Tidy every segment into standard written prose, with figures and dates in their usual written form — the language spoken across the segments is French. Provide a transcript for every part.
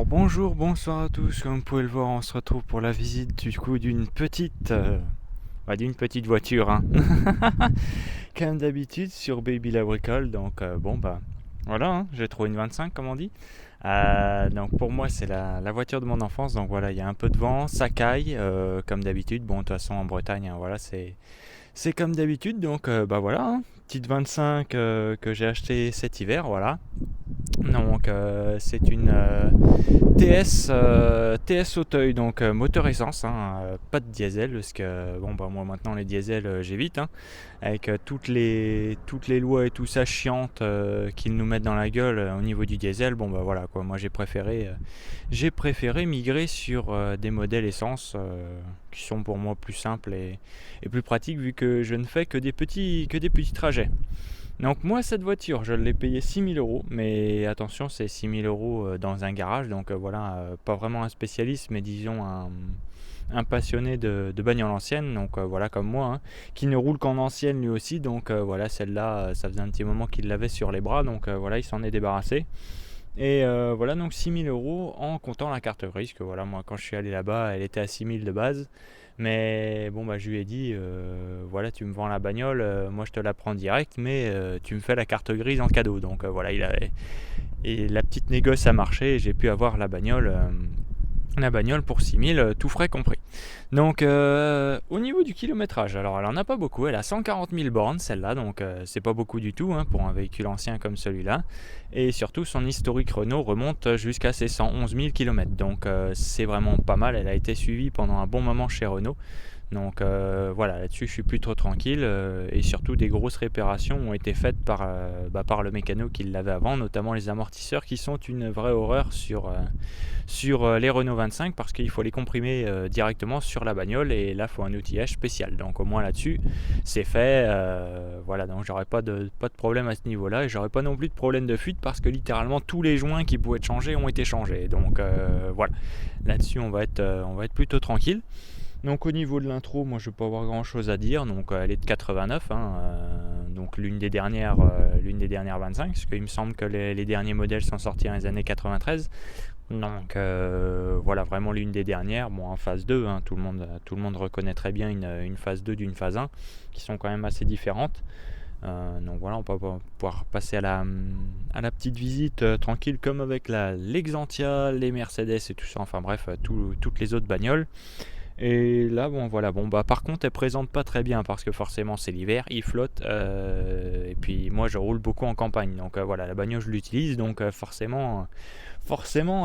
Alors bonjour, bonsoir à tous, comme vous pouvez le voir, on se retrouve pour la visite d'une d'une petite voiture, hein. Comme d'habitude sur Baby La Bricole, donc voilà, hein, j'ai trouvé une 25 comme on dit. Donc pour moi c'est la voiture de mon enfance, donc voilà, il y a un peu de vent, ça caille, comme d'habitude, bon de toute façon en Bretagne, hein, voilà, c'est comme d'habitude, donc voilà, hein, petite 25 que j'ai acheté cet hiver, voilà. Donc c'est une TS Auteuil, donc moteur essence, hein, pas de diesel, parce que moi maintenant les diesels j'évite, hein, avec toutes les lois et tout ça chiantes qu'ils nous mettent dans la gueule au niveau du diesel. Voilà quoi, moi j'ai préféré migrer sur des modèles essence qui sont pour moi plus simples et plus pratiques, vu que je ne fais que des petits trajets. Donc moi cette voiture je l'ai payée 6 000 euros, mais attention c'est 6 000 euros dans un garage, donc voilà, pas vraiment un spécialiste, mais disons un passionné de bagnole ancienne, donc voilà comme moi, hein, qui ne roule qu'en ancienne lui aussi, donc voilà, celle-là ça faisait un petit moment qu'il l'avait sur les bras, donc voilà, il s'en est débarrassé. Et voilà, donc 6 000 euros en comptant la carte grise, que voilà, moi quand je suis allé là-bas elle était à 6 000 de base. Mais je lui ai dit, voilà, tu me vends la bagnole, moi je te la prends direct, mais tu me fais la carte grise en cadeau. Donc voilà, et la petite négoce a marché et j'ai pu avoir la bagnole pour 6 000, tout frais compris. Donc au niveau du kilométrage, alors elle en a pas beaucoup, elle a 140 000 bornes celle-là, donc c'est pas beaucoup du tout, hein, pour un véhicule ancien comme celui-là. Et surtout son historique Renault remonte jusqu'à ses 111 000 km, donc c'est vraiment pas mal, elle a été suivie pendant un bon moment chez Renault. Donc voilà, là-dessus je suis plutôt tranquille, et surtout des grosses réparations ont été faites par le mécano qui l'avait avant, notamment les amortisseurs qui sont une vraie horreur sur les Renault 25, parce qu'il faut les comprimer directement sur la bagnole, et là il faut un outillage spécial. Donc au moins là-dessus c'est fait, voilà, donc j'aurais pas de problème à ce niveau-là, et j'aurais pas non plus de problème de fuite parce que littéralement tous les joints qui pouvaient être changés ont été changés. Donc voilà, là-dessus on va être plutôt tranquille. Donc au niveau de l'intro, moi je vais pas avoir grand chose à dire. Donc elle est de 89, hein, donc l'une des dernières 25, parce qu'il me semble que les derniers modèles sont sortis dans les années 93. Donc voilà, vraiment l'une des dernières. Bon, en phase 2, hein, tout le monde reconnaît très bien une phase 2 d'une phase 1, qui sont quand même assez différentes. Donc voilà, on va pouvoir passer à la petite visite tranquille, comme avec l'Exantia, les Mercedes et tout ça. Enfin bref, toutes les autres bagnoles. Et là, par contre, elle présente pas très bien parce que forcément c'est l'hiver, il flotte, et puis moi je roule beaucoup en campagne, donc voilà, la bagnole je l'utilise, donc forcément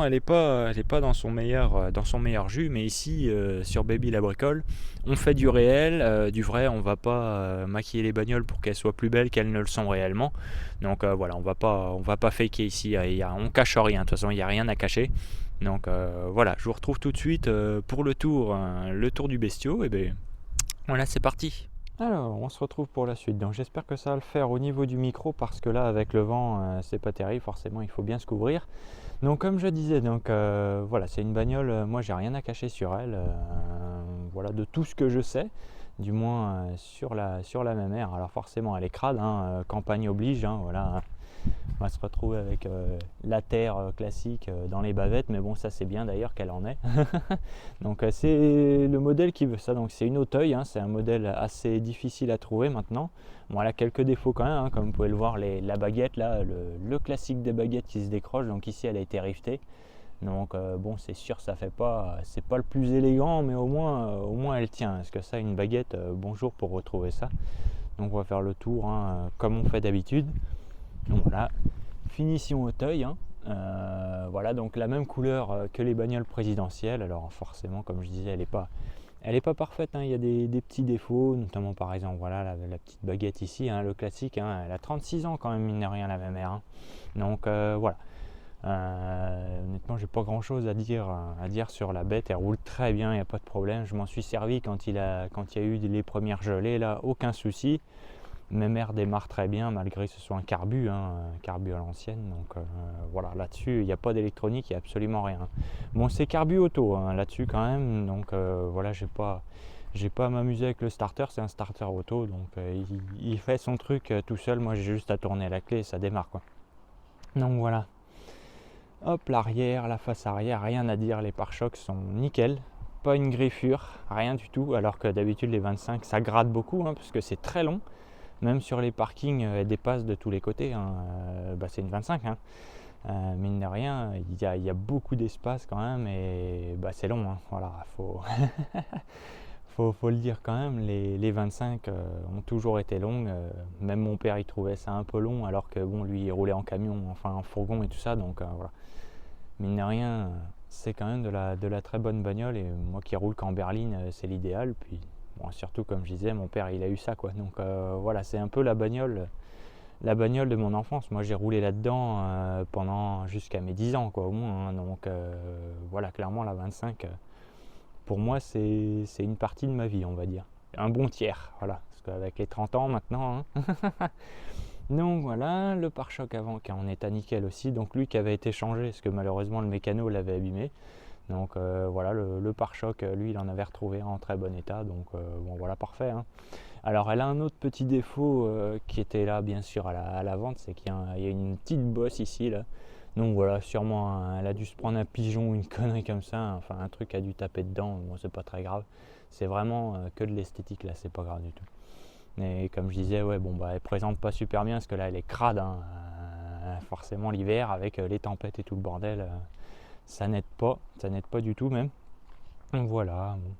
elle est pas dans son meilleur jus. Mais ici sur Baby la Bricole, on fait du réel, du vrai, on va pas maquiller les bagnoles pour qu'elles soient plus belles qu'elles ne le sont réellement. Donc voilà, on va pas faker ici, on cache rien, de toute façon il y a rien à cacher. Donc voilà, je vous retrouve tout de suite pour le tour du bestiau. Et bien voilà, c'est parti. Alors, on se retrouve pour la suite. Donc j'espère que ça va le faire au niveau du micro, parce que là avec le vent c'est pas terrible, forcément il faut bien se couvrir. Donc comme je disais, donc voilà, c'est une bagnole, moi j'ai rien à cacher sur elle, voilà, de tout ce que je sais, du moins sur la même aire. Alors forcément elle est crade, hein, campagne oblige, hein, voilà. On va se retrouver avec la terre classique dans les bavettes, mais bon, ça c'est bien d'ailleurs qu'elle en est. Donc c'est le modèle qui veut ça. Donc c'est une Auteuil, hein, c'est un modèle assez difficile à trouver maintenant. Bon, elle a quelques défauts quand même, hein, comme vous pouvez le voir, la baguette là, le classique des baguettes qui se décroche. Donc ici elle a été rivetée. Donc bon, c'est sûr, c'est pas le plus élégant, mais au moins elle tient. Parce que ça, une baguette, bonjour pour retrouver ça. Donc on va faire le tour, hein, comme on fait d'habitude. Donc voilà, finition Auteuil, hein. Voilà, donc la même couleur que les bagnoles présidentielles. Alors forcément, comme je disais, elle est pas parfaite, hein. Il y a des petits défauts, notamment par exemple voilà la petite baguette ici, hein, le classique, hein, elle a 36 ans quand même, mine de rien, la même ère, hein. Donc voilà, honnêtement j'ai pas grand chose à dire sur la bête. Elle roule très bien, il n'y a pas de problème. Je m'en suis servi quand il y a eu les premières gelées là, aucun souci. Même air démarre très bien malgré que ce soit un carbu, hein, carbu à l'ancienne. Donc voilà, là-dessus il n'y a pas d'électronique, il n'y a absolument rien. Bon, c'est carbu auto, hein, là-dessus quand même. Donc voilà, j'ai pas à m'amuser avec le starter, c'est un starter auto. Donc il fait son truc tout seul. Moi j'ai juste à tourner la clé et ça démarre, quoi. Donc voilà. Hop, l'arrière, la face arrière, rien à dire, les pare-chocs sont nickel. Pas une griffure, rien du tout, alors que d'habitude les 25 ça gratte beaucoup hein, parce que c'est très long. Même sur les parkings, elle dépasse de tous les côtés. Hein. C'est une 25. Hein. Mine de rien, il y a beaucoup d'espace quand même et c'est long. Hein. Voilà, faut le dire quand même. Les 25 ont toujours été longues. Même mon père il trouvait ça un peu long alors que bon lui il roulait en camion, enfin en fourgon et tout ça. Donc voilà. Mine de rien, c'est quand même de la très bonne bagnole et moi qui roule qu'en berline, c'est l'idéal. Puis bon, surtout comme je disais, mon père il a eu ça quoi. Donc voilà, c'est un peu la bagnole de mon enfance. Moi j'ai roulé là-dedans pendant jusqu'à mes 10 ans quoi au moins. Hein. Donc voilà, clairement la 25 pour moi c'est une partie de ma vie on va dire. Un bon tiers, voilà. Parce qu'avec les 30 ans maintenant, hein, donc voilà, le pare-choc avant qui est en état nickel aussi, donc lui qui avait été changé parce que malheureusement le mécano l'avait abîmé. Donc voilà, le pare-choc, lui il en avait retrouvé en très bon état, donc bon voilà, parfait. Hein. Alors elle a un autre petit défaut qui était là bien sûr à la vente, c'est qu'il y a une petite bosse ici là. Donc voilà, sûrement elle a dû se prendre un pigeon ou une connerie comme ça, enfin un truc a dû taper dedans, bon c'est pas très grave. C'est vraiment que de l'esthétique là, c'est pas grave du tout. Mais comme je disais, ouais, bon, elle présente pas super bien parce que là elle est crade. Hein. Forcément l'hiver avec les tempêtes et tout le bordel, ça n'aide pas du tout même. Donc voilà. Bon.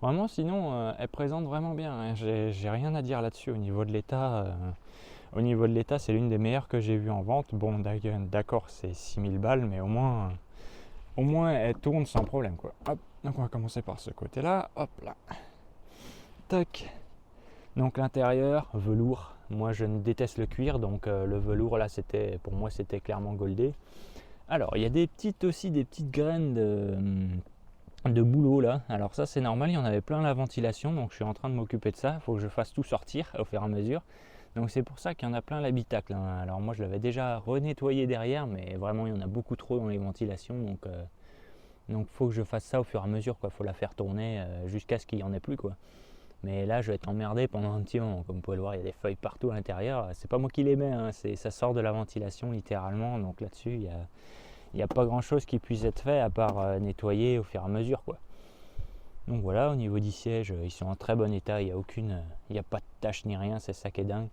Vraiment sinon elle présente vraiment bien. Hein. J'ai rien à dire là-dessus au niveau de l'état. Au niveau de l'état, c'est l'une des meilleures que j'ai vues en vente. Bon, d'accord, c'est 6000 balles, mais au moins elle tourne sans problème quoi. Hop, donc on va commencer par ce côté-là. Hop là. Tac. Donc l'intérieur, velours. Moi je ne déteste le cuir, donc le velours là pour moi c'était clairement goldé. Alors il y a des petites graines de boulot là. Alors ça c'est normal, il y en avait plein la ventilation, donc je suis en train de m'occuper de ça. Il faut que je fasse tout sortir au fur et à mesure. Donc c'est pour ça qu'il y en a plein l'habitacle. Hein. Alors moi je l'avais déjà renettoyé derrière, mais vraiment il y en a beaucoup trop dans les ventilations, donc faut que je fasse ça au fur et à mesure quoi. Faut la faire tourner jusqu'à ce qu'il n'y en ait plus quoi. Mais là, je vais être emmerdé pendant un petit moment. Comme vous pouvez le voir, il y a des feuilles partout à l'intérieur. C'est pas moi qui les mets, hein. Ça sort de la ventilation littéralement. Donc là-dessus, il n'y a pas grand-chose qui puisse être fait à part nettoyer au fur et à mesure, quoi. Donc voilà, au niveau du siège, ils sont en très bon état. Il n'y a pas de tache ni rien. C'est ça qui est dingue.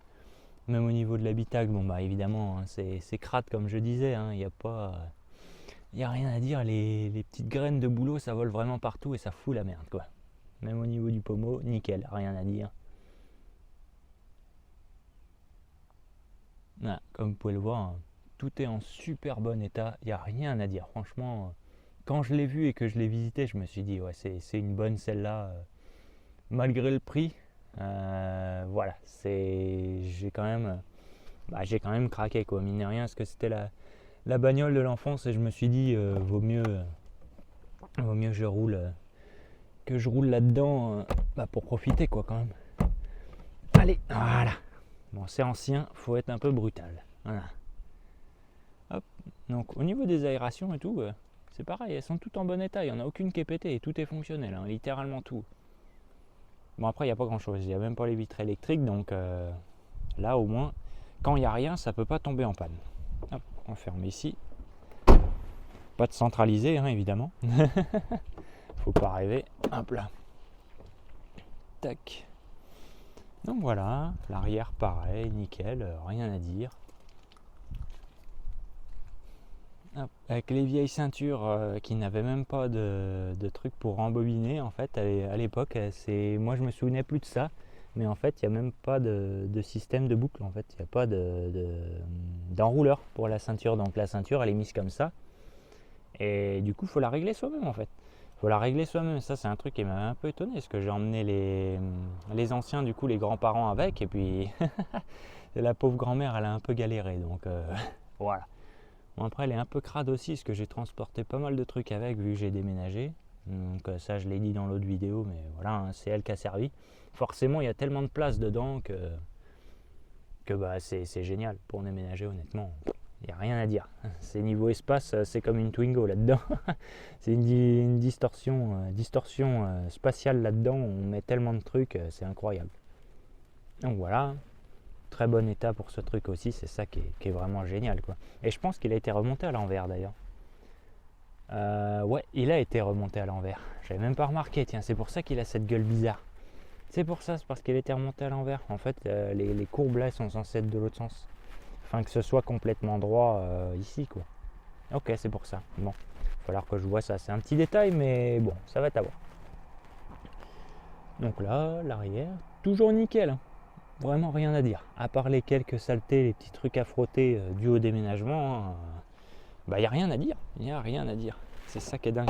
Même au niveau de l'habitacle, bon bah évidemment, hein, c'est crade comme je disais. Hein. Il n'y a rien à dire. Les petites graines de boulot, ça vole vraiment partout et ça fout la merde, quoi. Même au niveau du pommeau, nickel, rien à dire. Voilà, comme vous pouvez le voir, tout est en super bon état, il n'y a rien à dire. Franchement, quand je l'ai vu et que je l'ai visité, je me suis dit, ouais, c'est une bonne celle-là, malgré le prix. Voilà, j'ai quand même craqué, quoi, mine de rien, parce que c'était la bagnole de l'enfance et je me suis dit, vaut mieux que je roule là-dedans pour profiter quoi quand même. Allez, voilà. Bon, c'est ancien, faut être un peu brutal. Voilà. Hop. Donc au niveau des aérations et tout, c'est pareil, elles sont toutes en bon état, il n'y en a aucune qui est pétée, tout est fonctionnel, hein, littéralement tout. Bon après il n'y a pas grand chose, il n'y a même pas les vitres électriques, donc là au moins, quand il n'y a rien, ça ne peut pas tomber en panne. Hop, on ferme ici. Pas de centralisé, hein, évidemment. Faut pas rêver. Hop là. Tac. Donc voilà, l'arrière pareil, nickel, rien à dire. Hop. Avec les vieilles ceintures qui n'avaient même pas de truc pour rembobiner en fait à l'époque, moi je me souvenais plus de ça, mais en fait il n'y a même pas de système de boucle en fait, il n'y a pas d'enrouleur pour la ceinture, donc la ceinture elle est mise comme ça et du coup il faut la régler soi-même en fait. Faut la régler soi-même, ça c'est un truc qui m'a un peu étonné parce que j'ai emmené les anciens, du coup les grands-parents avec et puis la pauvre grand-mère elle a un peu galéré donc voilà. Bon après elle est un peu crade aussi parce que j'ai transporté pas mal de trucs avec vu que j'ai déménagé, donc ça je l'ai dit dans l'autre vidéo mais voilà hein, c'est elle qui a servi. Forcément il y a tellement de place dedans que bah, c'est génial pour déménager honnêtement. Il n'y a rien à dire. C'est niveau espace, c'est comme une Twingo là-dedans. C'est une distorsion spatiale là-dedans. On met tellement de trucs, c'est incroyable. Donc voilà, très bon état pour ce truc aussi. C'est ça qui est vraiment génial, quoi. Et je pense qu'il a été remonté à l'envers d'ailleurs. Ouais, il a été remonté à l'envers. J'avais même pas remarqué, tiens, c'est pour ça qu'il a cette gueule bizarre. C'est pour ça, c'est parce qu'il était remonté à l'envers. En fait, les courbes là sont censées être de l'autre sens. Enfin, que ce soit complètement droit ici, quoi. Ok, c'est pour ça. Bon, il va falloir que je vois ça. C'est un petit détail, mais bon, ça va t'avoir. Donc là, l'arrière, toujours nickel, hein. Vraiment rien à dire. À part les quelques saletés, les petits trucs à frotter dus au déménagement, hein, bah y a rien à dire. Il y a rien à dire. C'est ça qui est dingue.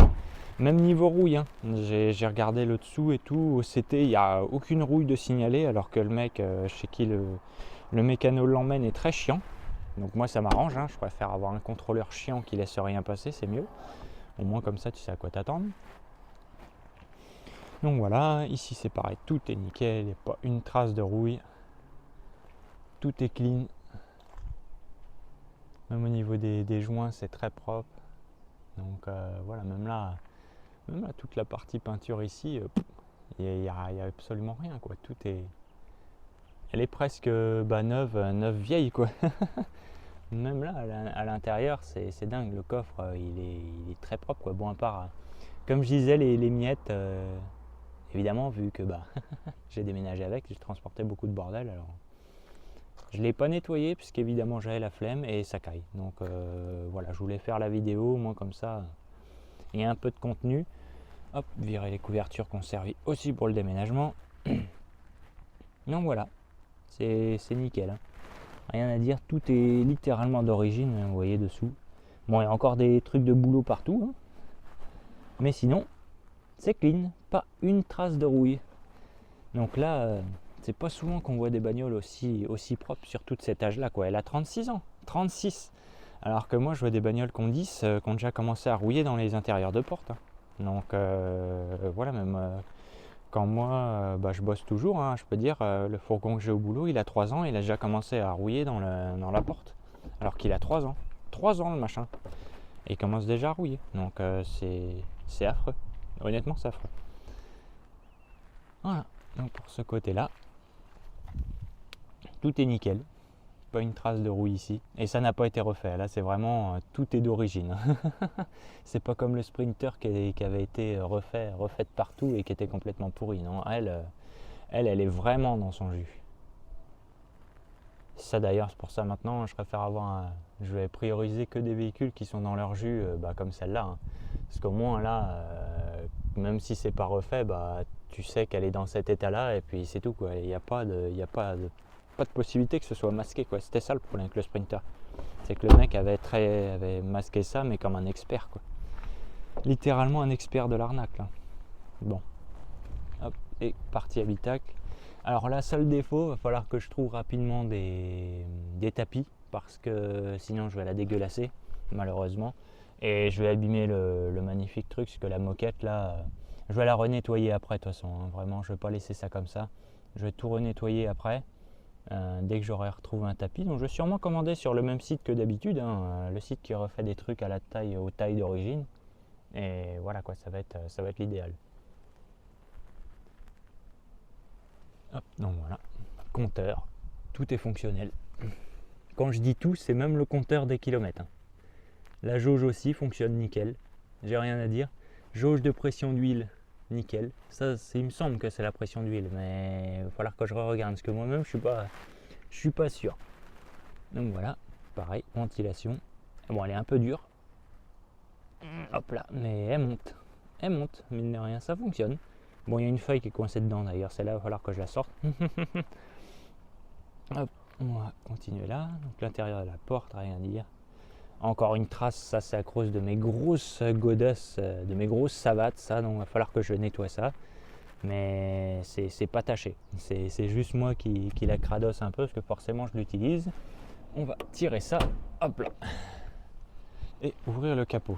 Même niveau rouille, hein. J'ai regardé le dessous et tout. Au CT, il n'y a aucune rouille de signalée, alors que le mec chez qui le mécano l'emmène est très chiant. Donc moi ça m'arrange, hein. Je préfère avoir un contrôleur chiant qui laisse rien passer, c'est mieux. Au moins comme ça tu sais à quoi t'attendre. Donc voilà, ici c'est pareil, tout est nickel, il n'y a pas une trace de rouille. Tout est clean. Même au niveau des joints c'est très propre. Donc voilà, même là toute la partie peinture ici, il n'y a absolument rien, quoi. Tout est... Elle est presque neuve vieille, quoi. Même là, à l'intérieur, c'est dingue. Le coffre, il est très propre, quoi. Bon, à part, comme je disais, les miettes, évidemment, vu que j'ai déménagé avec, j'ai transporté beaucoup de bordel, alors je ne l'ai pas nettoyé, puisqu'évidemment j'avais la flemme et ça caille. Donc voilà, je voulais faire la vidéo, au moins comme ça, il y a un peu de contenu. Hop, virer les couvertures qu'on servit aussi pour le déménagement. Donc voilà, c'est nickel, hein. Rien à dire, tout est littéralement d'origine, vous voyez dessous. Bon, il y a encore des trucs de boulot partout, hein. Mais sinon, c'est clean, pas une trace de rouille. Donc là, c'est pas souvent qu'on voit des bagnoles aussi propres sur tout cet âge-là, quoi. Elle a 36 ans, 36. Alors que moi, je vois des bagnoles qui ont 10, qui ont déjà commencé à rouiller dans les intérieurs de porte, hein. Donc voilà, même quand moi, je bosse toujours, hein, je peux dire, le fourgon que j'ai au boulot, il a 3 ans, il a déjà commencé à rouiller dans la porte. Alors qu'il a 3 ans. 3 ans le machin. Et il commence déjà à rouiller. Donc c'est affreux. Honnêtement, c'est affreux. Voilà. Donc pour ce côté-là, tout est nickel. Pas une trace de rouille ici. Et ça n'a pas été refait. Là, c'est vraiment, tout est d'origine. C'est pas comme le Sprinter qui avait été refait partout et qui était complètement pourri. Non, elle est vraiment dans son jus. Ça d'ailleurs, c'est pour ça maintenant, je vais prioriser que des véhicules qui sont dans leur jus, comme celle-là, hein. Parce qu'au moins là, même si c'est pas refait, tu sais qu'elle est dans cet état-là et puis c'est tout, quoi. Il n'y a pas de possibilité que ce soit masqué, quoi. C'était ça le problème avec le Sprinter. C'est que le mec avait masqué ça, mais comme un expert, quoi. Littéralement un expert de l'arnaque, là. Bon. Hop, et partie habitacle. Alors là, seul défaut, il va falloir que je trouve rapidement des tapis, parce que sinon je vais la dégueulasser, malheureusement. Et je vais abîmer le magnifique truc, parce que la moquette là, je vais la renettoyer après de toute façon, hein. Vraiment, je ne vais pas laisser ça comme ça. Je vais tout renettoyer après, dès que j'aurai retrouvé un tapis. Donc je vais sûrement commander sur le même site que d'habitude, hein, le site qui refait des trucs à la taille, aux tailles d'origine. Et voilà quoi, ça va être l'idéal. Hop, donc voilà, compteur, tout est fonctionnel. Quand je dis tout, c'est même le compteur des kilomètres, hein. La jauge aussi fonctionne nickel, j'ai rien à dire. Jauge de pression d'huile, nickel. Ça, il me semble que c'est la pression d'huile, mais il va falloir que je regarde parce que moi-même je suis pas sûr. Donc voilà, pareil, ventilation. Bon, elle est un peu dure. Hop là, mais elle monte, mine de rien, ça fonctionne. Bon, il y a une feuille qui est coincée dedans d'ailleurs, celle-là, il va falloir que je la sorte. Hop, on va continuer là. Donc l'intérieur de la porte, rien à dire. Encore une trace, ça c'est à cause de mes grosses godasses, de mes grosses savates, ça, donc il va falloir que je nettoie ça. Mais c'est pas taché, c'est juste moi qui la cradosse un peu, parce que forcément je l'utilise. On va tirer ça, hop là, et ouvrir le capot.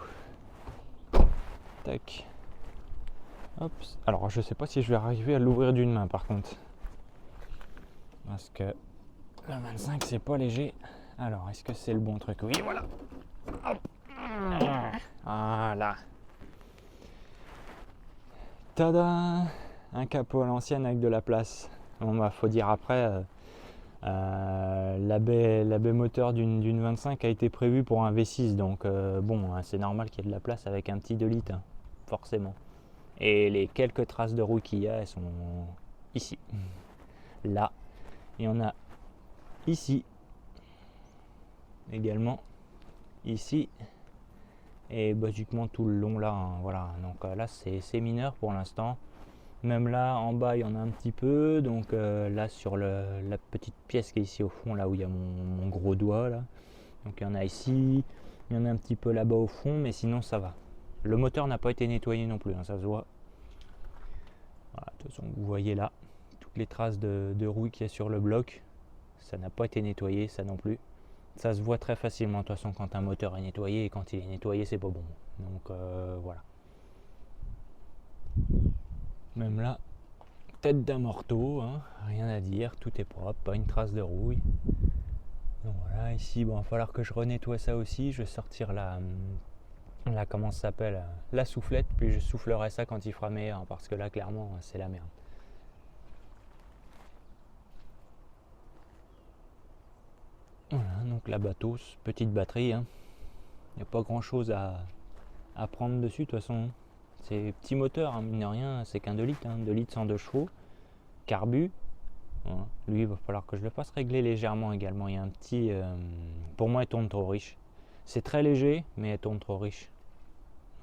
Tac. Hop. Alors je sais pas si je vais arriver à l'ouvrir d'une main par contre, parce que la 25 c'est pas léger. Alors est-ce que c'est le bon truc? Oui, voilà. Hop. Voilà. Tada. Un capot à l'ancienne avec de la place. Bon, faut dire après, La baie moteur d'une 25 a été prévue pour un V6, donc bon, hein, c'est normal qu'il y ait de la place avec un petit 2 litres, hein, forcément. Et les quelques traces de rouille qu'il y a, elles sont ici. Là, il y en a ici, également, ici, et basiquement tout le long là, hein, voilà. Donc là, c'est mineur pour l'instant. Même là, en bas, il y en a un petit peu. Donc là, sur la petite pièce qui est ici au fond, là où il y a mon gros doigt, là. Donc il y en a ici, il y en a un petit peu là-bas au fond, mais sinon ça va. Le moteur n'a pas été nettoyé non plus, hein, ça se voit. Voilà, de toute façon, vous voyez là, toutes les traces de rouille qu'il y a sur le bloc. Ça n'a pas été nettoyé, ça non plus. Ça se voit très facilement, de toute façon, quand un moteur est nettoyé, et quand il est nettoyé, c'est pas bon. Donc voilà. Même là, tête d'un morteau, hein, rien à dire, tout est propre, pas une trace de rouille. Donc voilà, ici, bon, il va falloir que je renettoie ça aussi. Je vais sortir comment ça s'appelle, la soufflette, puis je soufflerai ça quand il fera meilleur, parce que là, clairement, c'est la merde. Voilà, donc la Batos, petite batterie, hein. Il n'y a pas grand chose à prendre dessus, de toute façon. C'est petit moteur, hein, mine de rien, c'est qu'un 2 litres, hein, 2 litres 102 chevaux, carbu. Voilà. Lui, il va falloir que je le fasse régler légèrement également. Il y a un petit. Pour moi, elle tourne trop riche. C'est très léger, mais elle tourne trop riche.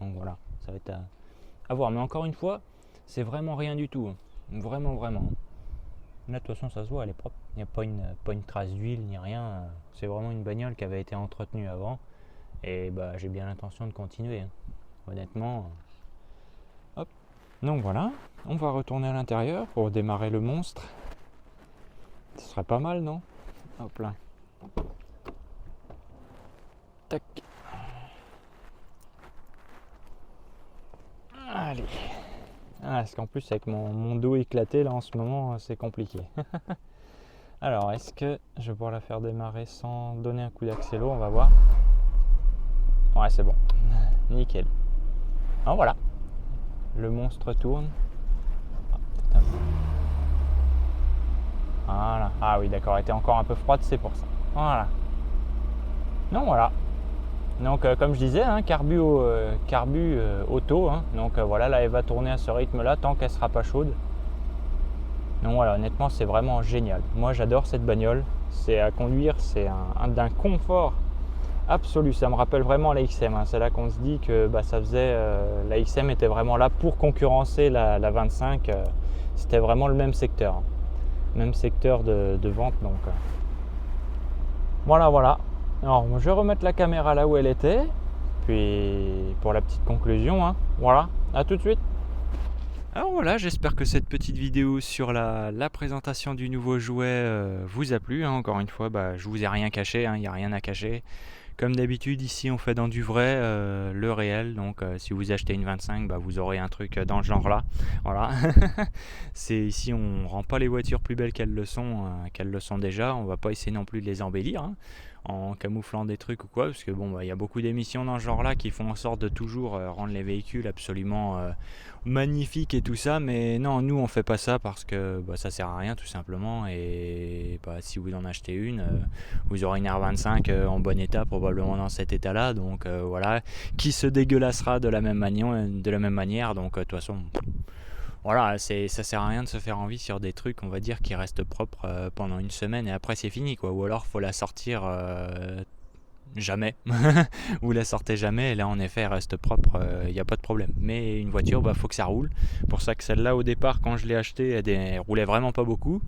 Donc voilà, ça va être à voir. Mais encore une fois, c'est vraiment rien du tout, hein. Vraiment, vraiment. Là, de toute façon, ça se voit, elle est propre. Il n'y a pas une trace d'huile ni rien. C'est vraiment une bagnole qui avait été entretenue avant. Et bah, j'ai bien l'intention de continuer, hein. Honnêtement. Hop. Donc voilà, on va retourner à l'intérieur pour démarrer le monstre. Ce serait pas mal, non? Hop là. Tac. Allez. Ah, parce qu'en plus, avec mon dos éclaté, là, en ce moment, c'est compliqué. Alors, est-ce que je vais pouvoir la faire démarrer sans donner un coup d'accélo? On va voir. Ouais, c'est bon. Nickel. Ah, voilà. Le monstre tourne. Voilà. Ah oui, d'accord. Elle était encore un peu froide, c'est pour ça. Voilà. Non, voilà. Donc, comme je disais, hein, carbu auto. Hein. Donc, voilà, là, elle va tourner à ce rythme-là tant qu'elle ne sera pas chaude. Donc, voilà, honnêtement, c'est vraiment génial. Moi, j'adore cette bagnole. C'est à conduire, c'est d'un confort absolu. Ça me rappelle vraiment la XM. Hein. C'est là qu'on se dit que bah, ça faisait. La XM était vraiment là pour concurrencer la 25. C'était vraiment le même secteur. Même secteur de vente. Donc, voilà, voilà. Alors, je vais remettre la caméra là où elle était. Puis, pour la petite conclusion, hein, voilà. À tout de suite. Alors voilà, j'espère que cette petite vidéo sur la présentation du nouveau jouet vous a plu, hein. Encore une fois, bah, je vous ai rien caché, hein, il n'y a rien à cacher. Comme d'habitude, ici on fait dans du vrai, le réel. Donc si vous achetez une 25, bah, vous aurez un truc dans le genre là. Voilà. Ici on rend pas les voitures plus belles qu'elles le sont déjà. On va pas essayer non plus de les embellir, hein, en camouflant des trucs ou quoi, parce que bon, bah, y a beaucoup d'émissions dans ce genre là qui font en sorte de toujours rendre les véhicules absolument magnifiques et tout ça, mais non, nous on fait pas ça parce que bah, ça sert à rien tout simplement. Et bah, si vous en achetez une, vous aurez une R25 en bon état, probablement dans cet état là, donc voilà, qui se dégueulassera de la même manière. Donc de toute façon, voilà, ça sert à rien de se faire envie sur des trucs, on va dire, qui restent propres pendant une semaine et après c'est fini, quoi. Ou alors faut la sortir jamais. Vous la sortez jamais et là en effet elle reste propre, il n'y a pas de problème. Mais une voiture, bah faut que ça roule. Pour ça que celle-là au départ, quand je l'ai achetée, elle roulait vraiment pas beaucoup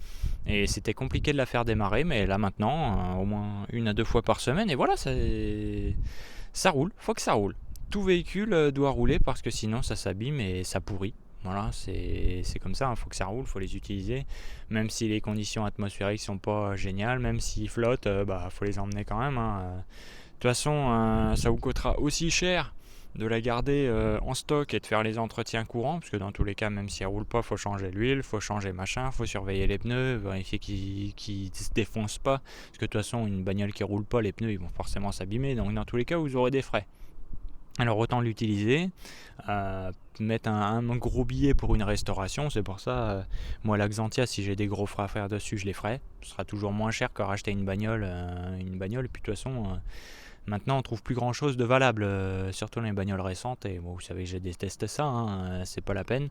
et c'était compliqué de la faire démarrer. Mais là maintenant, au moins 1 à 2 fois par semaine, et voilà, ça roule. Faut que ça roule. Tout véhicule doit rouler parce que sinon ça s'abîme et ça pourrit. Voilà, c'est comme ça, il faut que ça roule, il faut les utiliser. Même si les conditions atmosphériques sont pas géniales, même s'ils flottent, bah faut les emmener quand même, hein. De toute façon, ça vous coûtera aussi cher de la garder en stock et de faire les entretiens courants, parce que dans tous les cas, même si elle roule pas, faut changer l'huile, faut changer machin, faut surveiller les pneus, vérifier qu'ils se défoncent pas, parce que de toute façon, une bagnole qui roule pas, les pneus ils vont forcément s'abîmer, donc dans tous les cas, vous aurez des frais. Alors autant l'utiliser, mettre un gros billet pour une restauration, c'est pour ça, moi l'Axantia, si j'ai des gros frais à faire dessus, je les ferai. Ce sera toujours moins cher que racheter une bagnole, et puis de toute façon, maintenant on trouve plus grand chose de valable, surtout dans les bagnoles récentes, et bon, vous savez que j'ai détesté ça, hein, c'est pas la peine.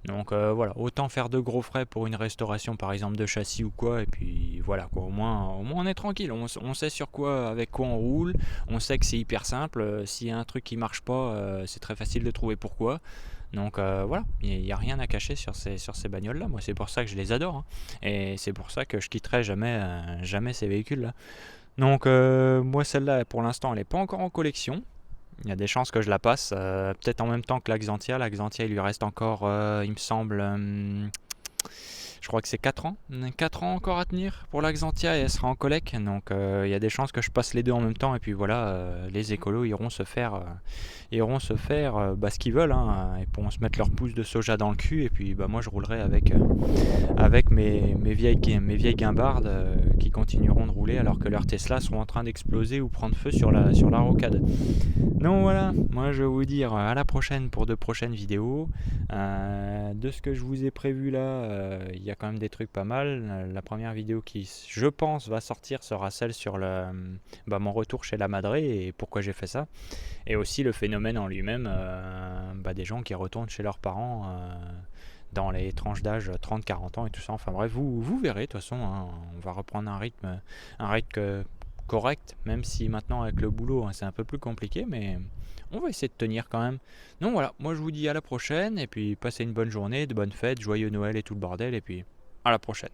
Donc voilà, autant faire de gros frais pour une restauration par exemple de châssis ou quoi, et puis voilà quoi, au moins on est tranquille, on sait sur quoi, avec quoi on roule, on sait que c'est hyper simple, s'il y a un truc qui marche pas, c'est très facile de trouver pourquoi. Donc voilà, il n'y a rien à cacher sur ces bagnoles là, moi c'est pour ça que je les adore, hein. Et c'est pour ça que je quitterai jamais ces véhicules là. Donc moi celle-là pour l'instant elle n'est pas encore en collection. Il y a des chances que je la passe, peut-être en même temps que l'Axantia. L'Axantia, il lui reste encore, il me semble, je crois que c'est 4 ans. 4 ans encore à tenir pour l'Axantia et elle sera en collec. Donc il y a des chances que je passe les deux en même temps. Et puis voilà, les écolos iront se faire, ce qu'ils veulent, hein. Ils pourront se mettre leur pouce de soja dans le cul. Et puis bah, moi, je roulerai avec mes vieilles guimbardes qui continueront de rouler alors que leurs Tesla seront en train d'exploser ou prendre feu sur la rocade. Donc voilà, moi je vais vous dire à la prochaine pour de prochaines vidéos. De ce que je vous ai prévu là, il y a quand même des trucs pas mal. La première vidéo qui, je pense, va sortir sera celle sur mon retour chez la Madré et pourquoi j'ai fait ça. Et aussi le phénomène en lui-même, des gens qui retournent chez leurs parents dans les tranches d'âge 30-40 ans et tout ça. Enfin bref, vous verrez de toute façon, hein, on va reprendre un rythme correct, même si maintenant avec le boulot, hein, c'est un peu plus compliqué, mais on va essayer de tenir quand même. Donc voilà, moi je vous dis à la prochaine, et puis passez une bonne journée, de bonnes fêtes, joyeux Noël et tout le bordel, et puis à la prochaine.